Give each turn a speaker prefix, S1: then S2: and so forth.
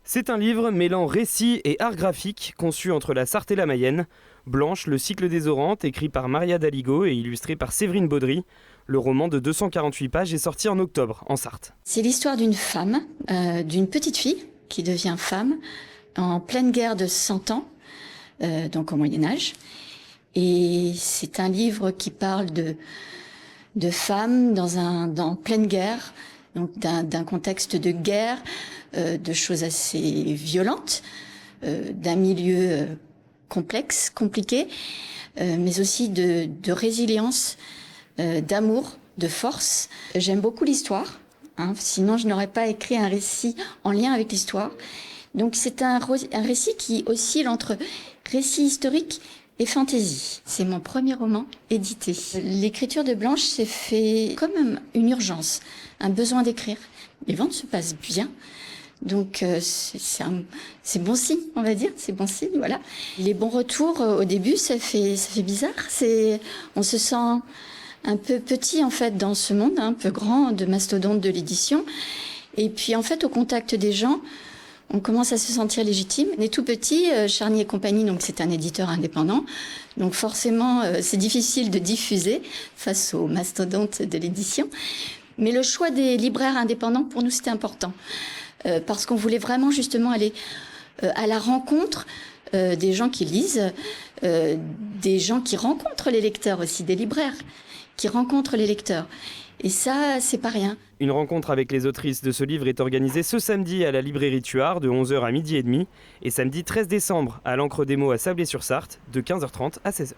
S1: C'est un livre mêlant récit et art graphique, conçu entre la Sarthe et la Mayenne. Blanche, le cycle des Orantes, écrit par Maria Daligo et illustré par Séverine Baudry. Le roman de 248 pages est sorti en octobre, en Sarthe.
S2: C'est l'histoire d'une femme, d'une petite fille qui devient femme en pleine guerre de 100 ans, donc au Moyen-Âge. Et c'est un livre qui parle de femmes dans pleine guerre, donc d'un contexte de guerre, de choses assez violentes, d'un milieu complexe, compliqué, mais aussi de résilience, d'amour, de force. J'aime beaucoup l'histoire, sinon je n'aurais pas écrit un récit en lien avec l'histoire. Donc c'est un récit qui oscille entre récit historique et fantaisie. C'est mon premier roman édité. L'écriture de Blanche s'est fait comme une urgence, un besoin d'écrire. Les ventes se passent bien. Donc c'est bon signe, on va dire, c'est bon signe, voilà. Les bons retours au début, ça fait bizarre. On se sent un peu petit en fait dans ce monde, un peu grand de mastodonte de l'édition. Et puis en fait, au contact des gens, on commence à se sentir légitime. On est tout petit, Charny et compagnie, donc c'est un éditeur indépendant. Donc forcément, c'est difficile de diffuser face aux mastodontes de l'édition. Mais le choix des libraires indépendants, pour nous, c'était important. Parce qu'on voulait vraiment justement aller à la rencontre des gens qui lisent, des gens qui rencontrent les lecteurs aussi, des libraires qui rencontrent les lecteurs. Et ça, c'est pas rien.
S1: Une rencontre avec les autrices de ce livre est organisée ce samedi à la librairie Tuard de 11h à 12h30 et samedi 13 décembre à l'Ancre des mots à Sablé-sur-Sarthe de 15h30 à 16h.